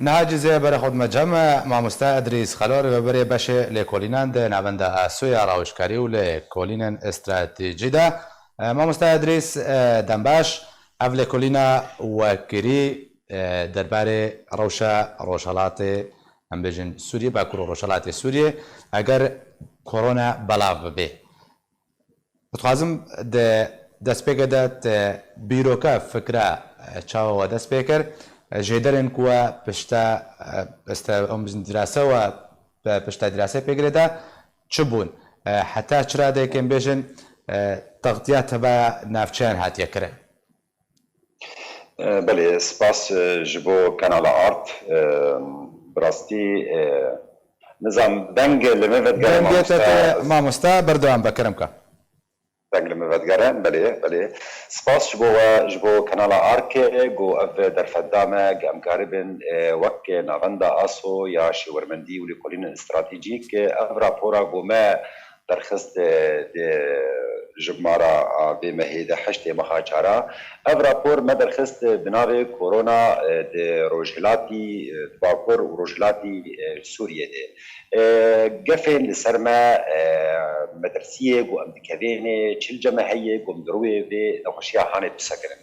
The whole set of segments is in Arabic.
نهاجزه بر خود مجمع ماموستا ادریس خلار و بر بشه لکولینان ده نبنده سویا راوشکاری و لکولینن استراتژی ده ماموستا ادریس دنباش اف لکولینا وکری درباره روشالات ام بجن سوریه باکور روشالات سوریه اگر کرونا بلاو به بتخازم ده دەستپێکە دەت بیرۆکە فکرە چاوەوە دەست پێکرد ژێدەرێن کووە پشتە ئەم دراسەوە پشتە دراسە پێگرێتە چ بوون حتا چرا دەکەن بێژن تەغتیاتە بە ناوچیان هاتیەکرێن. بله سپاس جبو کانال آرت براستی نظام دنگ لمفدگار مامۆستا بەردەوام بەکەرم کە دنگ لمفدگاره بله سپاس جبو کانال آرک گو اف درفدامه گم کاربن وقت نواندا آسو یا شورمندی ولی کلین استراتژیک اف راپورا گو ما درخست جمارا به مهید حشت مخاچارا اف راپور ما درخست بناوی کرونا د روجلاتی باکور و روجلاتی سوریه ده قفن لسرما مدرسيه قو امدكابيني چل جمعيه قو مدروي في نخشيا هاني بسكرن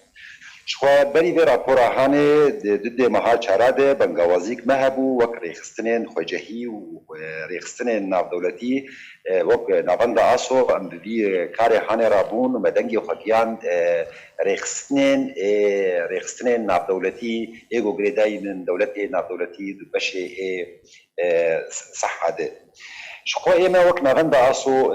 شخوا بري في راپورا هاني ضد مها چاراده بنگاوازيك مهبو وك ريخستنين خوجهي و ريخستنين ناف دولتي وك نافندا آسو ام بي كاري هاني رابون مدنگي خوكيان ريخستنين ناف دولتي ايگو گريداي من دولتي ناف دولتي بشي صح هذا شخو إما وقت نافندا آسو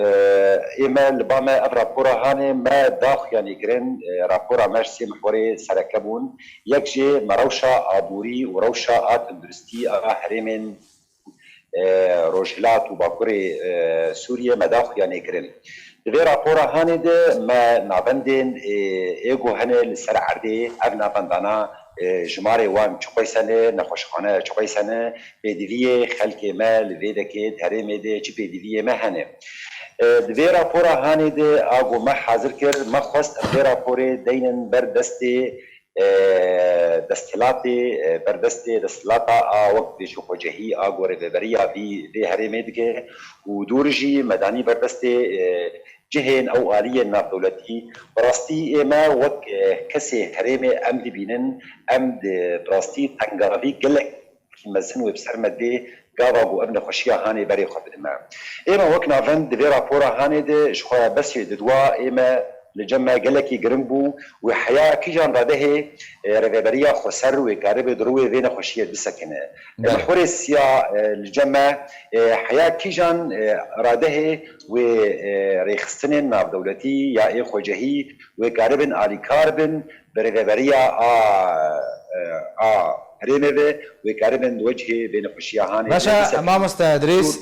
إما لباما أف راپورا هاني ما داخ يعني كرن راپورا مرسي محوري سركبون يكجي مروشا آبوري وروشا آت اندرستي أغا حريمين روجلات وباكوري سوريا ما داخ يعني كرن دوی راپورا هاني ده ما نافندين ايگو هنه لسر عرده اف نافندانا جماره وان چقوی سنه نخوشخانه چقوی سنه پیدوی خلق ما لویده که هرمه ده چی پیدوی ما هنه دوی راپورا هاني ده آگو ما حاضر کر ما خواست دوی راپور دینن بر دستلاتا وقت دیشو خوجهی آگو رفبریا بی هرمه ده و دورجی مدانی بر جهن او آلية ناف دولتي براستي اما وك كسي هريمي ام دبينن ام براستي تنقرافي قلق مزن وبسر مدي قابا ابن خوشيا هاني بري خب اما وك نافن دبي رابورا هاني دي شخويا بس ددوا اما لجمع قلقي قرنبو وحياة كيجان راده رغبريا خسر وقارب دروي بين خوشية بسكنه محور السيا لجمع حياة كيجان راده وريخستنين ناف دولتي يا اي خوجهي وقاربن آلي كاربن برغبريا هريمه به وقاربن وجهه بين خوشية هاني باشا ماموستا ادريس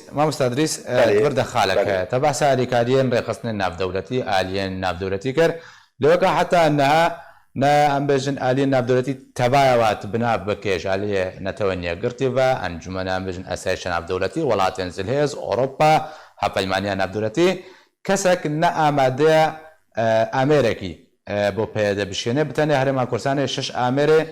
ورد خالك تبع سالي كاريين ريخستنين ناف دولتي آليين ناف دولتي كر لوكا حتى انها نا امبيجن آليين ناف دولتي تبايوات بناف بكيش آلية نتوانيا قرتيفا انجمنا امبيجن اسايشن ناف دولتي ولاتين زلهيز اوروبا حبا المانيا ناف دولتي كسك نا امادية امريكي بو بيدا بشينه بتاني هرما كورساني شش امري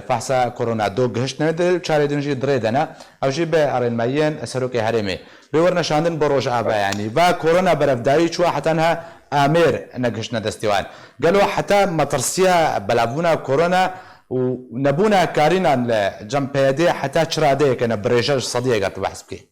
فحصا كورونا دو گهشت ندل چاره دنجي دريدنا او جي به ارن ماين اسروكي هرمي بورنا شاندن بروج ابا يعني با كورونا برفداي چوا حتنها امير نگشنا دستيوان قالوا حتى مترسيا بلابونا كورونا ونبونا كارينا لجمبيدي حتى چراده كنا بريجاج صديقه بحسب كي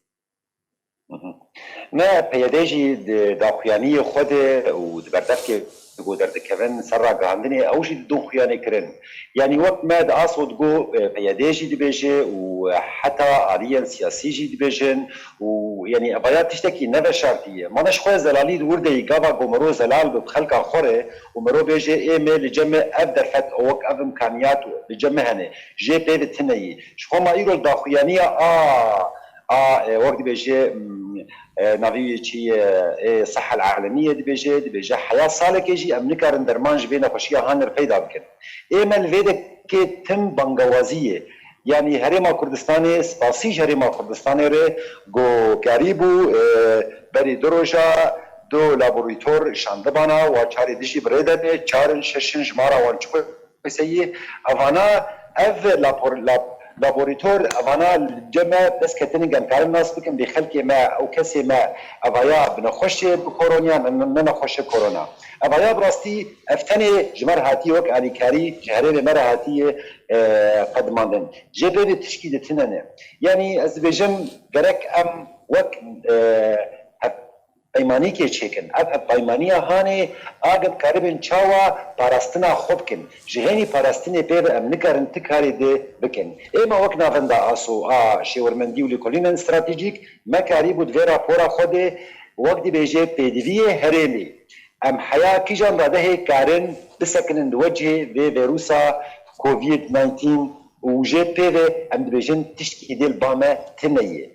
ما بيداجي داخيانيه خود ودبردك جو درد كمان سرع عندني اوجي دون خيانه كرن يعني وقت ما اقصد جو بيداجي دبيجي وحتى عاليا سياسي جي دبيجن ويعني ابيات تشتكي نفس شرطيه ما نش خويا زلالي ورده يقابا قمرو زلال بخلق اخره ومرو بيجي ايميل لجمع ابدر فت اوك اب امكانيات لجمع هنا جي بي بتني شو ما يقول داخيانيه وقت بيجي نافي شيء صحة العالمية دبيجي حياة سالك يجي أمريكا رندرمانج بين خشية هانر فيدا بكن إما الفيدا كي تم بنغوازية يعني هريما كردستاني سباسيج هريما كردستاني ري جو كاريبو بري دروجا دو لابوريتور شاندبانا وچاري دشي بريدا چارن ششن جمارا وانچوكو بسيي أفانا أف لابوراتور افانا الجمع بس كتنين كان كارم ناس بكم بخلق ما او كسي ما افايا بنخش بكورونا من نخش كورونا افايا براستي افتني جمر هاتي وك علي كاري جهرين مر هاتي قد ماندن جبر تشكيل تنن يعني ازبجم درك ام وك پیمانی که چیکن اب پیمانی هانی آگم کاربن چاوا پاراستنا خوب کن جهانی پاراستنی پر ام نکارن تکاری ده بکن اما وقت نافنده آسو شورمندی ولی کلین استراتژیک ما کاری بود ویرا پورا خود وقت بیجه پیدوی هرمی ام حیا کی جان داده کارن بسکنن وجه به ویروسا کووید 19 و جه پیو ام بیجن تشکی دل بامه تنیه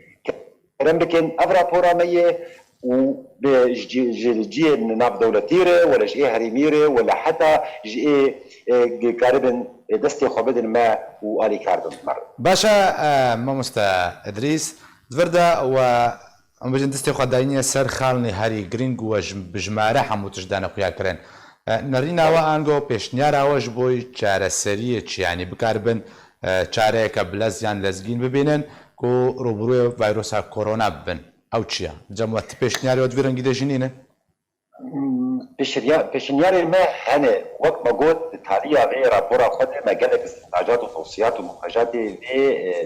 کرم بکن افرا پورا میه و جي ناف دولتيره ولا جي هريميره ولا حتى جي قاربن دستي خبدن ما والي كاردن مر باشا مامۆستا ئەدریس دڤردا و ئەم بژین دەستی خۆداینیە سەر خاڵنی هەری گرنگ و بژمارە هەموو تشدانە خویاکردن نەڕیناوە ئانگۆ پێشنیاراوەش بۆی چارەسەریە چیانی بکاربن چارەیەکە بلەزیان لەزگین ببینن و ڕوبڕووی ڤایرۆسا کۆرۆنا ببن ئەو چییە؟ جەموەت پێشنیاریەوە دوێرەنگی دەژینینە؟ پێشنیاری ما هەنێ وەک مەگوت تاریە vê rapora xwe de me gelek استنتاجات و توصيات و مخرجاتê vê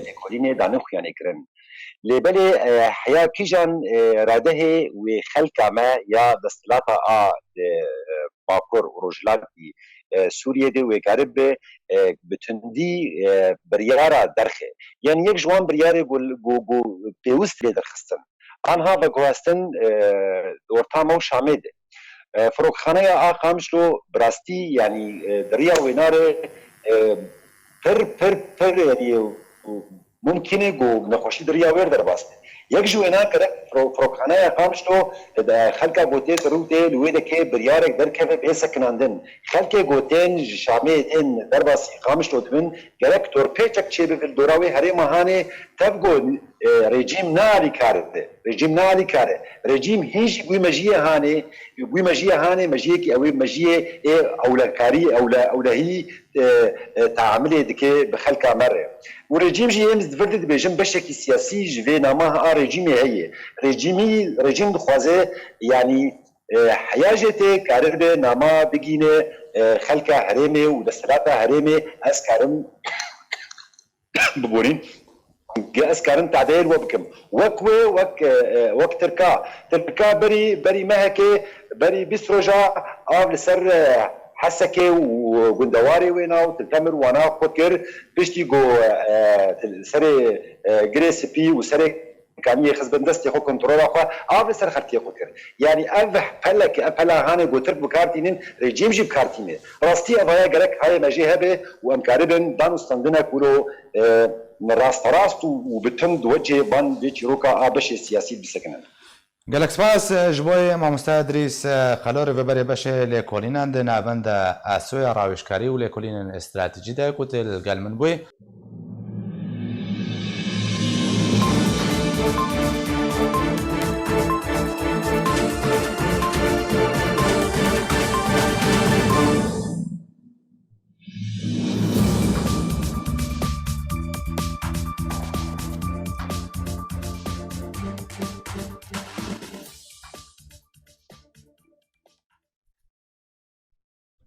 lêkolînê danî xuyanî kirin lêbelê heya kîjan radehê wê xelka me ya desthilata a Bakur û Rojhilatê Sûriyê de wê karibe bi tundî biryara derxe yani yek ji wan biryarê pêwîst lê derxistin anha veguhestin ortama û Şamê de فروخخانه قامشلو براستی یعنی دریا ویناره پر یعنی ممکنه گو نخوشی دریا ویر در باسته یک جو اینا کرد فروخخانه قامشلو خلقا گوته تروته لویده که بریارک در کفه بیسکناندن خلقا گوتین شامه این در باسی قامشلو دبن گرک تورپیچک چه بفل دوراوی هری ماهانه تبگو رژیم نالی کارده رژیم نالی کاره رژیم هیچ گوی مجیه هانه مجیه که اوی مجیه اولکاری اولهی تعاملی دکه بخلقا مره و رژیم جی امز دفرد بیجم بشکی سیاسی جوی نامه رژیمی هیه رژیم دخوازه یعنی حیاجته کارر به نامه بگینه خلقا هرمه و دستلاتا هرمه از کارم ببورین از کارن تعدیل وبکم وک ترکا بری مهکه بری 20 روزا آب لسر حسكي وجندواري وينا وتلتمر وانا خكر بيشتي جو سري جريس بي وسري كامي خزبن دستي خو كنترول اخو اب سر خرتي خكر يعني اف فلك افلا هاني جو ترك بكارتين ريجيم جيب كارتين راستي ابايا جرك هاي مجيهبه وامكاربن دانو ستاندنا كولو راست وبتم دوجه بان بيتروكا ابش سياسي بسكنن گەلک سپاس ji بۆی مامۆستا ئەدریس خەلۆرە بەبەرێ بەشێ لێکۆلینان دە ناوەندە ئاسۆیە ڕاوێژکاری و لێکۆلینن ئستراتیجی دایکوتێ لەگەڵ من بووی